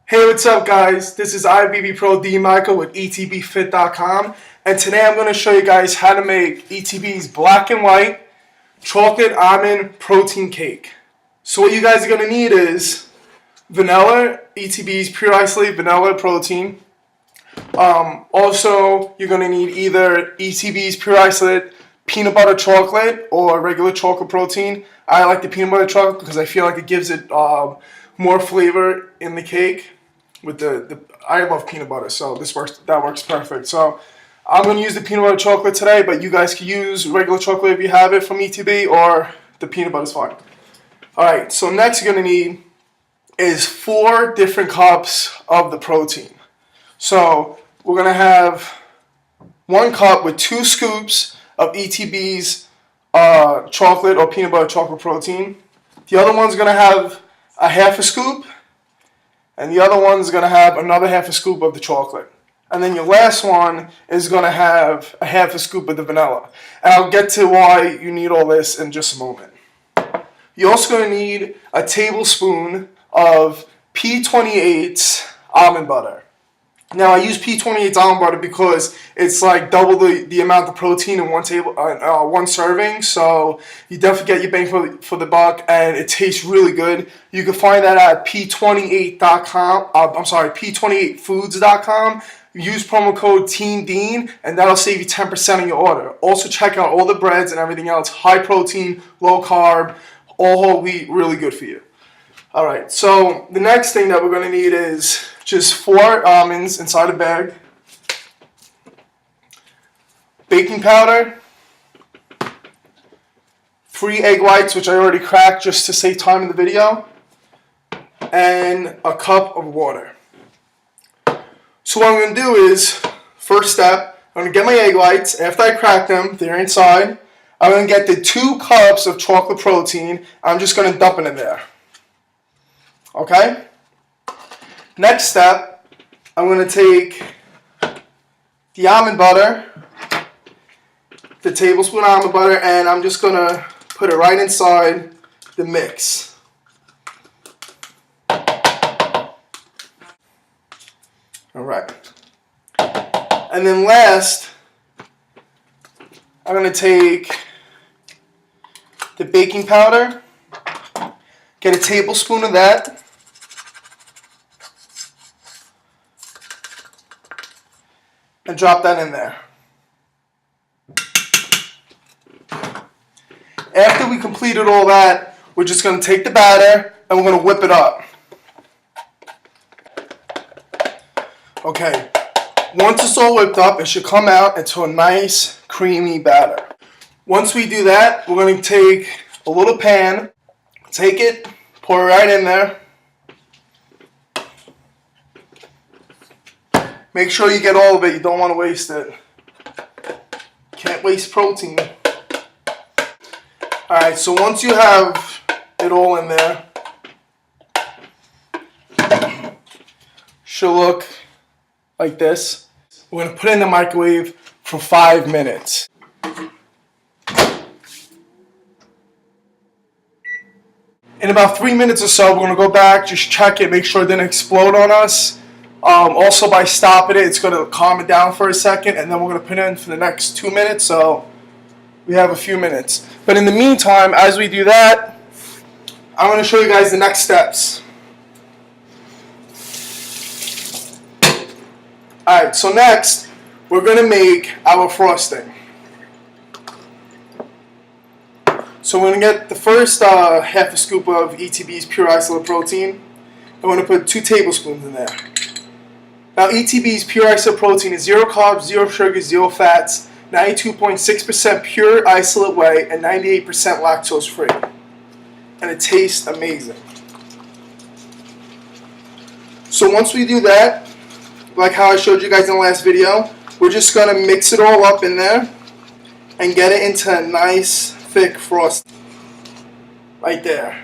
Hey, what's up guys? This is IFBB PRO Dean Michael with ETBfit.com, and today I'm going to show you guys how to make ETB's black and white chocolate almond protein cake. So what you guys are going to need is vanilla, ETB's pure isolate vanilla protein. Also, you're going to need either ETB's pure isolate peanut butter chocolate or regular chocolate protein. I like the peanut butter chocolate because I feel like it gives it more flavor in the cake. With I love peanut butter, so that works perfect. So I'm going to use the peanut butter chocolate today, but you guys can use regular chocolate if you have it from ETB, or the peanut butter is fine. Alright, so next you're going to need is 4 different cups of the protein. So we're going to have 1 cup with 2 scoops of ETB's chocolate or peanut butter chocolate protein. The other one's going to have a half a scoop, and the other one's going to have another half a scoop of the chocolate. And then your last one is going to have a half a scoop of the vanilla. And I'll get to why you need all this in just a moment. You're also going to need a tablespoon of P28 almond butter. Now I use P28 almond butter because it's like double the amount of protein in one serving, so you definitely get your bang for the buck, and it tastes really good. You can find that at P28.com. P28foods.com. Use promo code TEAMDEAN, and that'll save you 10% on your order. Also check out all the breads and everything else. High protein, low carb, all whole wheat, really good for you. Alright, so the next thing that we're going to need is just 4 almonds inside a bag, baking powder, 3 egg whites, which I already cracked just to save time in the video, and a cup of water. So what I'm going to do is, first step, I'm going to get my egg whites. After I crack them, they're inside. I'm going to get the 2 cups of chocolate protein. I'm just going to dump it in there. Okay? Next step, I'm going to take the almond butter, the tablespoon almond butter, and I'm just going to put it right inside the mix. Alright. And then last, I'm going to take the baking powder, get a tablespoon of that, and drop that in there. After we completed all that, we're just going to take the batter and we're going to whip it up. Okay, once it's all whipped up, it should come out into a nice creamy batter. Once we do that, we're going to take a little pan, take it, pour it right in there. Make sure you get all of it. You don't want to waste it. Can't waste protein. Alright, so once you have it all in there, should look like this. We're going to put it in the microwave for 5 minutes. In about 3 minutes or so, we're going to go back, just check it, make sure it didn't explode on us. Also, by stopping it, it's going to calm it down for a second, and then we're going to put it in for the next 2 minutes, so we have a few minutes. But in the meantime, as we do that, I'm going to show you guys the next steps. Alright, so next, we're going to make our frosting. So we're going to get the first half a scoop of ETB's pure isolate protein. I'm going to put 2 tablespoons in there. Now ETB's pure isolate protein is 0 carbs, 0 sugar, 0 fats, 92.6% pure isolate whey, and 98% lactose free. And it tastes amazing. So once we do that, like how I showed you guys in the last video, we're just going to mix it all up in there and get it into a nice thick frost right there.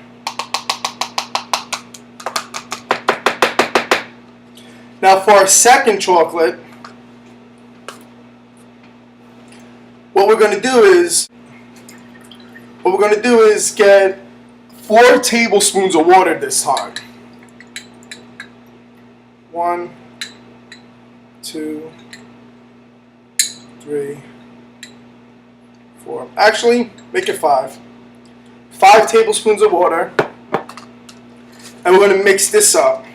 Now for our second chocolate, what we're going to do is get 4 tablespoons of water this time. 1, 2, 3, 4. Actually, make it 5. 5 tablespoons of water. And we're going to mix this up.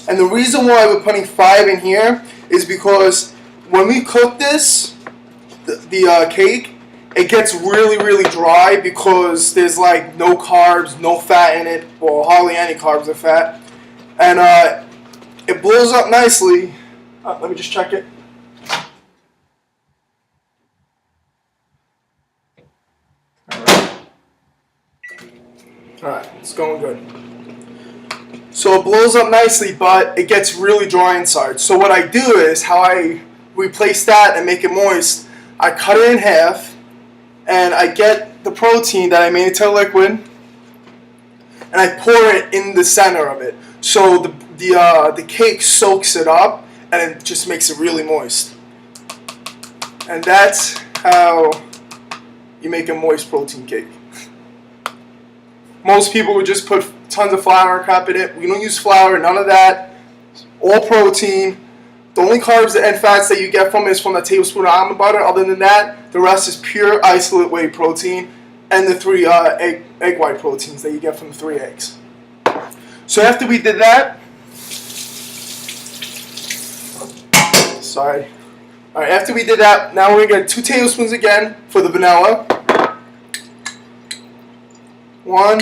And the reason why we're putting 5 in here is because when we cook this, the cake, it gets really, really dry because there's like no carbs, no fat in it, or hardly any carbs or fat. And it blows up nicely. Let me just check it. Alright, it's going good. So it blows up nicely, but it gets really dry inside. So what I do is, how I replace that and make it moist, I cut it in half, and I get the protein that I made into a liquid, and I pour it in the center of it. So the cake soaks it up, and it just makes it really moist. And that's how you make a moist protein cake. Most people would just put tons of flour and crap in it. We don't use flour, none of that. All protein. The only carbs and fats that you get from it is from the tablespoon of almond butter. Other than that, the rest is pure isolate whey protein and the 3 egg white proteins that you get from the 3 eggs. So after we did that, after we did that, now we're going to get 2 tablespoons again for the vanilla. 1,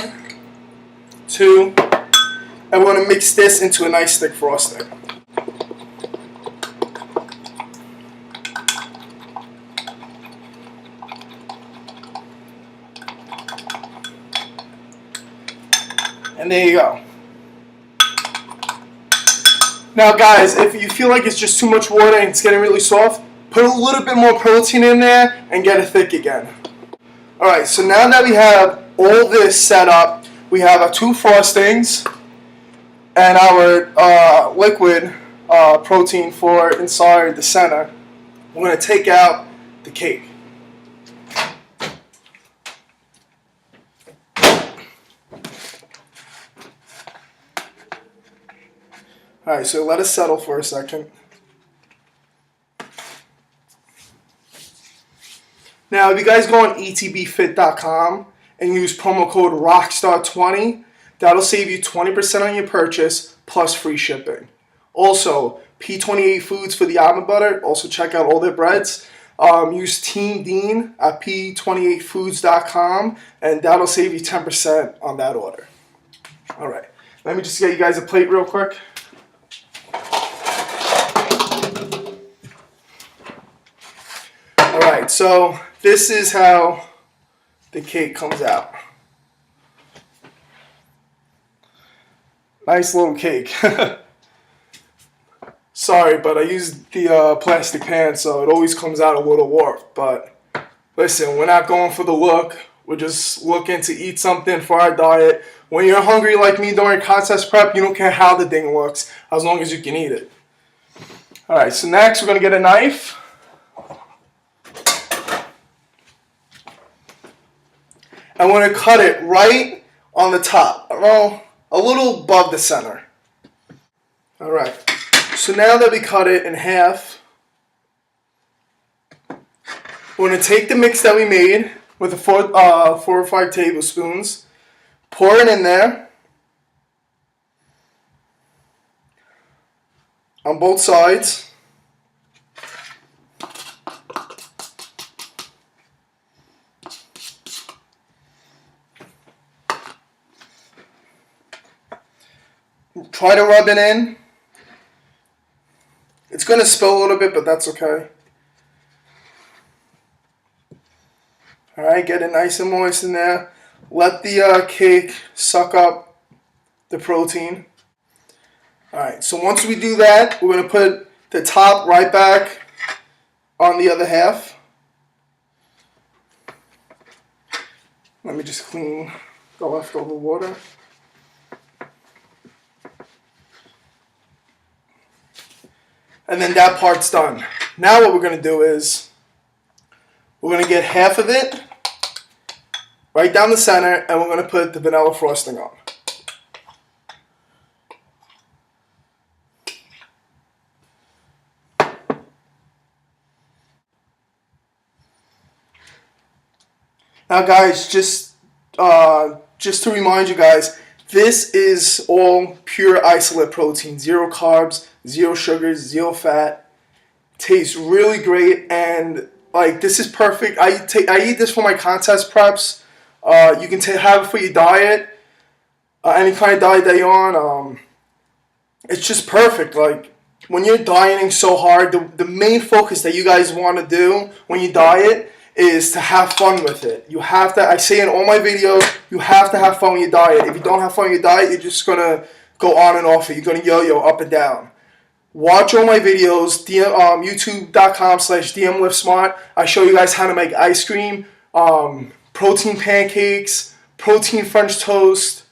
2, and we're going to mix this into a nice thick frosting. And there you go. Now guys, if you feel like it's just too much water and it's getting really soft, put a little bit more protein in there and get it thick again. Alright, so now that we have all this set up, we have our 2 frostings and our liquid protein for inside the center. We're going to take out the cake. Alright, so let it settle for a second. Now, if you guys go on etbfit.com and use promo code ROCKSTAR20, that'll save you 20% on your purchase plus free shipping. Also, P28 Foods for the almond butter. Also, check out all their breads. Use Team Dean at p28foods.com, and that'll save you 10% on that order. Alright, let me just get you guys a plate real quick. Alright, so this is how the cake comes out. Nice little cake. Sorry, but I used the plastic pan, so it always comes out a little warped. But listen, we're not going for the look. We're just looking to eat something for our diet. When you're hungry like me during contest prep, you don't care how the thing looks, as long as you can eat it. Alright, so next we're going to get a knife. I want to cut it right on the top, well, a little above the center. Alright, so now that we cut it in half, we're going to take the mix that we made with the 4 or 5 tablespoons, pour it in there on both sides. Try to rub it in. It's going to spill a little bit, but that's okay. Alright, get it nice and moist in there. Let the cake suck up the protein. Alright, so once we do that, we're going to put the top right back on the other half. Let me just clean the leftover water. And then that part's done. Now what we're going to do is we're going to get half of it right down the center, and we're going to put the vanilla frosting on. Now guys, just to remind you guys, this is all pure isolate protein. 0 carbs, 0 sugars, 0 fat. Tastes really great, and like this is perfect. I eat this for my contest preps. You can have it for your diet, any kind of diet that you're on. It's just perfect. Like when you're dieting so hard, the main focus that you guys want to do when you diet is to have fun with it. You have to, I say in all my videos, you have to have fun with your diet. If you don't have fun with your diet, you're just gonna go on and off it. You're gonna yo-yo up and down. Watch all my videos, youtube.com/DMLiftSmart. I show you guys how to make ice cream, protein pancakes, protein French toast,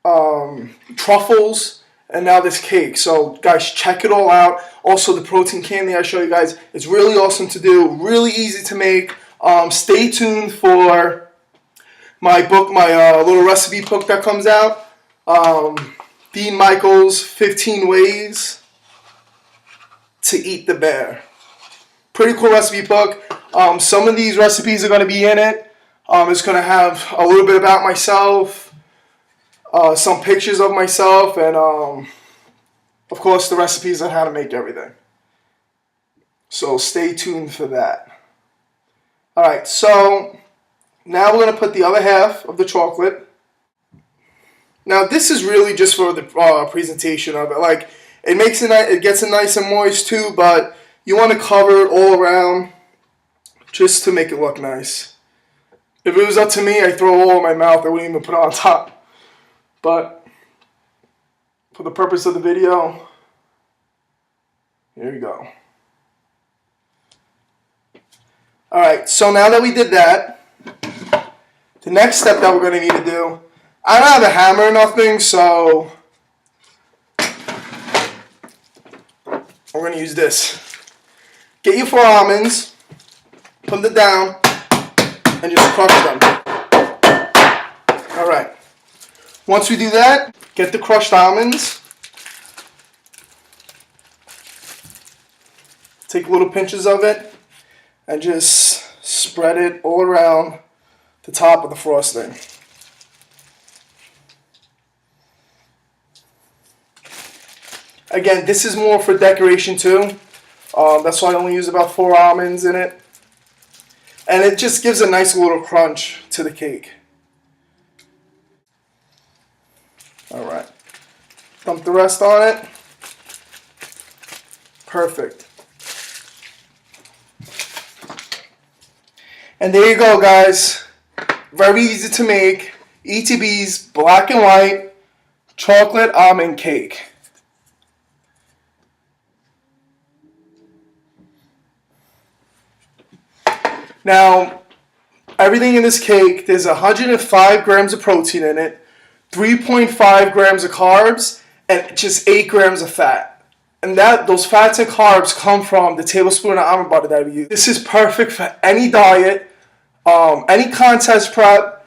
truffles, and now this cake. So guys, check it all out. Also the protein candy I show you guys, it's really awesome to do, really easy to make. Stay tuned for my book, my little recipe book that comes out. Dean Michael's 15 Ways to Eat the Bear. Pretty cool recipe book. Some of these recipes are going to be in it. It's going to have a little bit about myself, some pictures of myself, and of course the recipes on how to make everything. So stay tuned for that. Alright, so now we're going to put the other half of the chocolate. Now this is really just for the presentation of it. Like, it makes it gets it nice and moist too, but you want to cover it all around just to make it look nice. If it was up to me, I'd throw it all in my mouth. I wouldn't even put it on top. But for the purpose of the video, here you go. Alright, so now that we did that, the next step that we're going to need to do, I don't have a hammer or nothing, so we're going to use this. Get your 4 almonds, put them down, and just crush them. Alright. Once we do that, get the crushed almonds. Take little pinches of it and just spread it all around the top of the frosting. Again, this is more for decoration too. That's why I only use about 4 almonds in it. And it just gives a nice little crunch to the cake. Alright. Dump the rest on it. Perfect. And there you go, guys. Very easy to make. ETB's black and white chocolate almond cake. Now, everything in this cake, there's 105 grams of protein in it, 3.5 grams of carbs, and just 8 grams of fat. And those fats and carbs come from the tablespoon of almond butter that we use. This is perfect for any diet, any contest prep.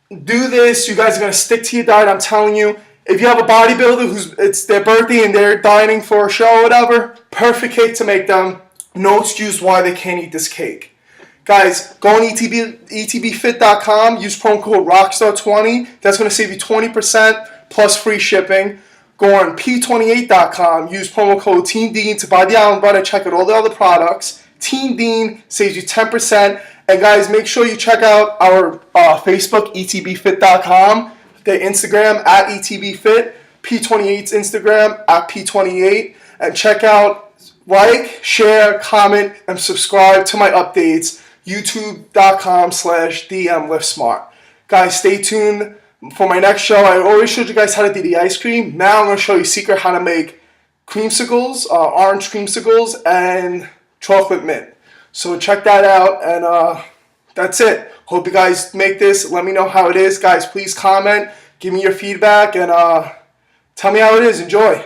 Do this. You guys are going to stick to your diet, I'm telling you. If you have a bodybuilder it's their birthday and they're dieting for a show or whatever, perfect cake to make them. No excuse why they can't eat this cake. Guys, go on etbfit.com, use promo code ROCKSTAR20. That's going to save you 20% plus free shipping. Go on p28.com, use promo code Team Dean to buy the almond butter. Check out all the other products. Team Dean saves you 10%. And guys, make sure you check out our Facebook, etbfit.com, their Instagram at etbfit, P28's Instagram at P28, and check out, like, share, comment, and subscribe to my updates. youtube.com/DMLiftSmart. Guys, stay tuned for my next show. I already showed you guys how to do the ice cream. Now I'm going to show you a secret how to make creamsicles, orange creamsicles, and chocolate mint. So check that out, and that's it. Hope you guys make this. Let me know how it is. Guys, please comment. Give me your feedback, and tell me how it is. Enjoy.